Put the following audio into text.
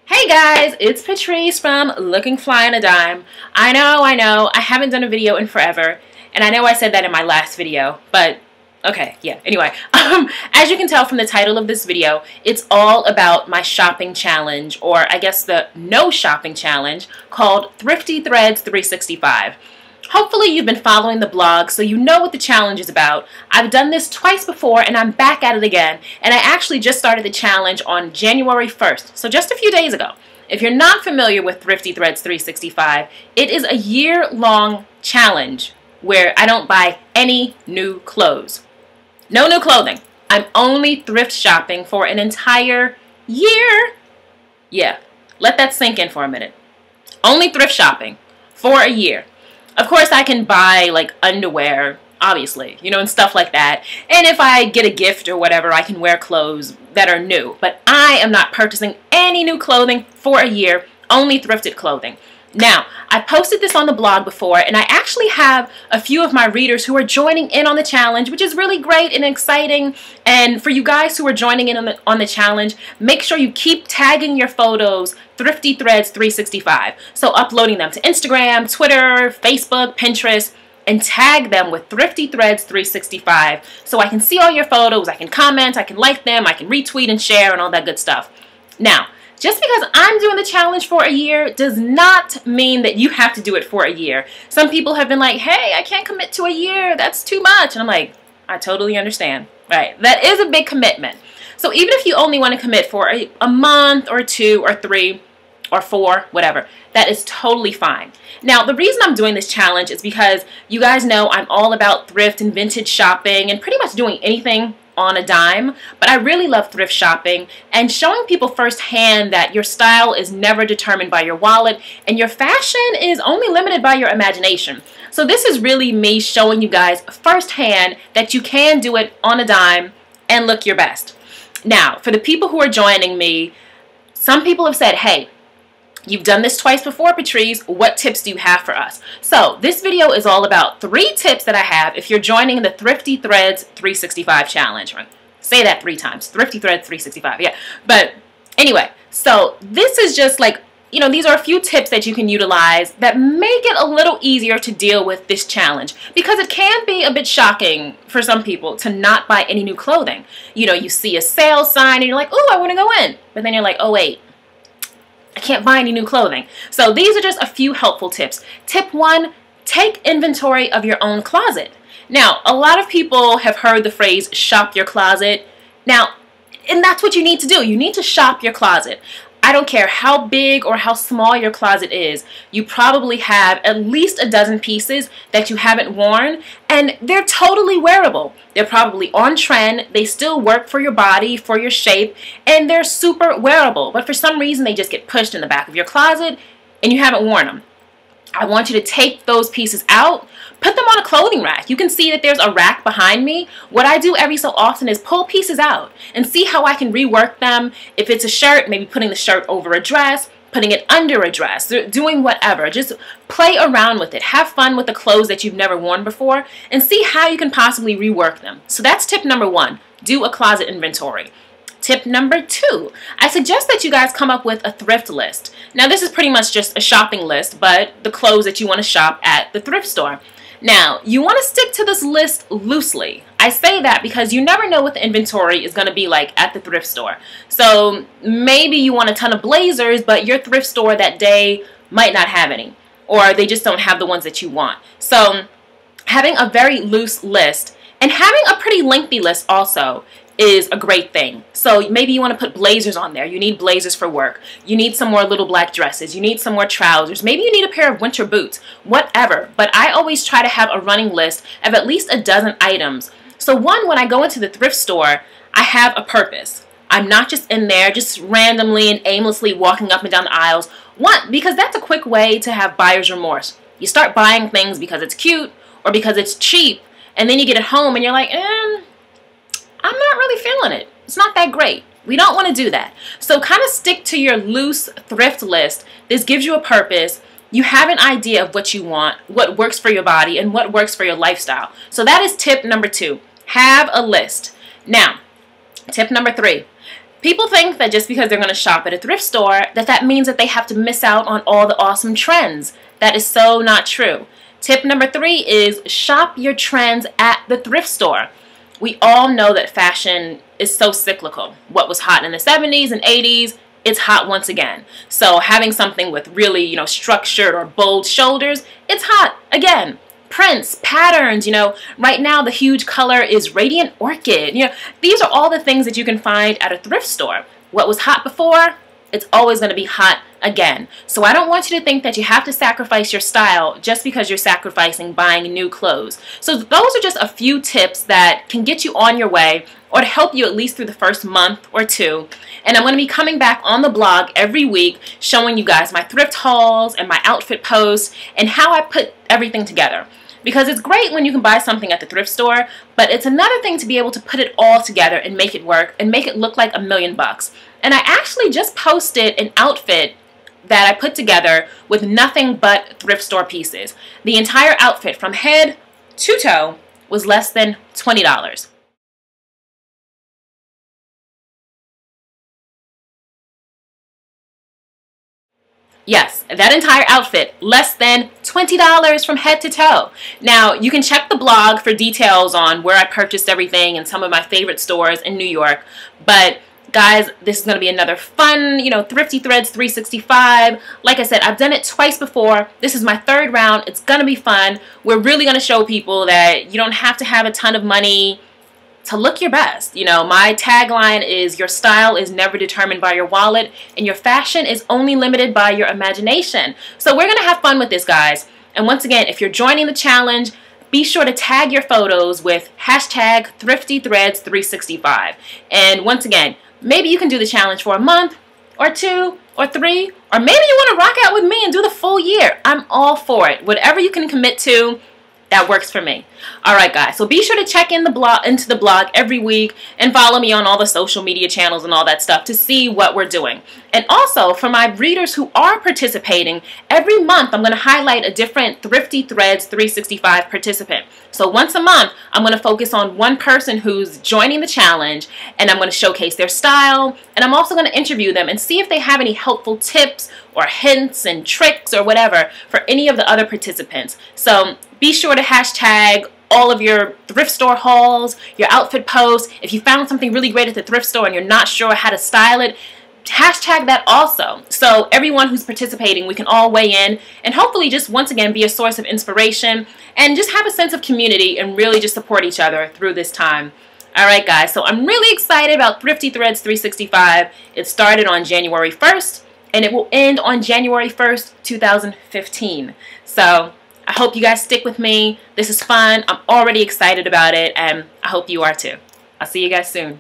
Hey guys, it's Patrice from Looking Fly on a Dime. I know, I haven't done a video in forever, and I know I said that in my last video, but okay, yeah, anyway. As you can tell from the title of this video, it's all about my shopping challenge, or I guess the no shopping challenge, called Thrifty Threads 365. Hopefully you've been following the blog so you know what the challenge is about. I've done this twice before and I'm back at it again, and I actually just started the challenge on January 1st, so just a few days ago. If you're not familiar with Thrifty Threads 365, it is a year-long challenge where I don't buy any new clothes. No new clothing. I'm only thrift shopping for an entire year. Yeah, let that sink in for a minute. Only thrift shopping for a year. Of course, I can buy like underwear, obviously, you know, and stuff like that. And if I get a gift or whatever, I can wear clothes that are new. But I am not purchasing any new clothing for a year, only thrifted clothing. Now, I posted this on the blog before, and I actually have a few of my readers who are joining in on the challenge, which is really great and exciting. And for you guys who are joining in on the challenge, make sure you keep tagging your photos Thrifty Threads 365. So uploading them to Instagram, Twitter, Facebook, Pinterest, and tag them with Thrifty Threads 365 so I can see all your photos, I can comment, I can like them, I can retweet and share and all that good stuff. Now, just because I'm doing the challenge for a year does not mean that you have to do it for a year. Some people have been like, hey, I can't commit to a year. That's too much. And I'm like, I totally understand. Right? That is a big commitment. So even if you only want to commit for a month or two or three or four, whatever, that is totally fine. Now, the reason I'm doing this challenge is because you guys know I'm all about thrift and vintage shopping and pretty much doing anything on a dime, but I really love thrift shopping and showing people firsthand that your style is never determined by your wallet and your fashion is only limited by your imagination. So this is really me showing you guys firsthand that you can do it on a dime and look your best. Now, for the people who are joining me, some people have said, hey, you've done this twice before, Patrice. What tips do you have for us? So this video is all about 3 tips that I have if you're joining the Thrifty Threads 365 challenge. Right? Say that 3 times. Thrifty Threads 365. Yeah. But anyway, so this is just like, you know, these are a few tips that you can utilize that make it a little easier to deal with this challenge, because it can be a bit shocking for some people to not buy any new clothing. You know, you see a sale sign and you're like, oh, I want to go in. But then you're like, oh, wait. I can't buy any new clothing. So these are just a few helpful tips. Tip 1, take inventory of your own closet. Now, a lot of people have heard the phrase shop your closet. Now, and that's what you need to do. You need to shop your closet. I don't care how big or how small your closet is, you probably have at least a dozen pieces that you haven't worn, and they're totally wearable. They're probably on trend, they still work for your body, for your shape, and they're super wearable, but for some reason they just get pushed in the back of your closet and you haven't worn them. I want you to take those pieces out, put them on a clothing rack. You can see that there's a rack behind me. What I do every so often is pull pieces out and see how I can rework them. If it's a shirt, maybe putting the shirt over a dress, putting it under a dress, doing whatever. Just play around with it. Have fun with the clothes that you've never worn before and see how you can possibly rework them. So that's tip number 1. Do a closet inventory. Tip number 2, I suggest that you guys come up with a thrift list. Now this is pretty much just a shopping list, but the clothes that you want to shop at the thrift store. Now, you want to stick to this list loosely. I say that because you never know what the inventory is going to be like at the thrift store. So maybe you want a ton of blazers, but your thrift store that day might not have any, or they just don't have the ones that you want. So having a very loose list and having a pretty lengthy list also is a great thing. So maybe you want to put blazers on there. You need blazers for work. You need some more little black dresses. You need some more trousers. Maybe you need a pair of winter boots. Whatever. But I always try to have a running list of at least a dozen items. So one, when I go into the thrift store, I have a purpose. I'm not just in there just randomly and aimlessly walking up and down the aisles. One, because that's a quick way to have buyer's remorse. You start buying things because it's cute or because it's cheap, and then you get it home and you're like, I'm not really feeling it. It's not that great. We don't want to do that. So kind of stick to your loose thrift list. This gives you a purpose. You have an idea of what you want, what works for your body, and what works for your lifestyle. So that is tip number 2. Have a list. Now, tip number 3. People think that just because they're going to shop at a thrift store, that means that they have to miss out on all the awesome trends. That is so not true. Tip number 3 is shop your trends at the thrift store. We all know that fashion is so cyclical. What was hot in the 70s and 80s, it's hot once again. So having something with really, structured or bold shoulders, it's hot again. Prints, patterns, right now the huge color is radiant orchid. These are all the things that you can find at a thrift store. What was hot before, it's always going to be hot again. So I don't want you to think that you have to sacrifice your style just because you're sacrificing buying new clothes. So those are just a few tips that can get you on your way or to help you at least through the first month or two. And I'm going to be coming back on the blog every week showing you guys my thrift hauls and my outfit posts and how I put everything together. Because it's great when you can buy something at the thrift store, but it's another thing to be able to put it all together and make it work and make it look like $1,000,000. And I actually just posted an outfit that I put together with nothing but thrift store pieces. The entire outfit from head to toe was less than $20. Yes, that entire outfit, less than $20 from head to toe. Now, you can check the blog for details on where I purchased everything and some of my favorite stores in New York. But guys, this is going to be another fun, Thrifty Threads 365. Like I said, I've done it twice before. This is my 3rd round. It's going to be fun. We're really going to show people that you don't have to have a ton of money to look your best. My tagline is your style is never determined by your wallet and your fashion is only limited by your imagination. So we're going to have fun with this, guys. And once again, if you're joining the challenge, be sure to tag your photos with hashtag Thrifty Threads 365. And once again, maybe you can do the challenge for a month or 2 or 3, or maybe you want to rock out with me and do the full year. I'm all for it. Whatever you can commit to, that works for me. Alright guys, so be sure to check into the blog every week and follow me on all the social media channels and all that stuff to see what we're doing. And also, for my readers who are participating, every month I'm going to highlight a different Thrifty Threads 365 participant. So once a month, I'm going to focus on one person who's joining the challenge, and I'm going to showcase their style, and I'm also going to interview them and see if they have any helpful tips or hints and tricks or whatever for any of the other participants. So be sure to hashtag all of your thrift store hauls, your outfit posts. If you found something really great at the thrift store and you're not sure how to style it, hashtag that also. So everyone who's participating, we can all weigh in and hopefully just once again be a source of inspiration and just have a sense of community and really just support each other through this time. Alright guys, so I'm really excited about Thrifty Threads 365. It started on January 1st and it will end on January 1st, 2015. So I hope you guys stick with me. This is fun. I'm already excited about it, and I hope you are too. I'll see you guys soon.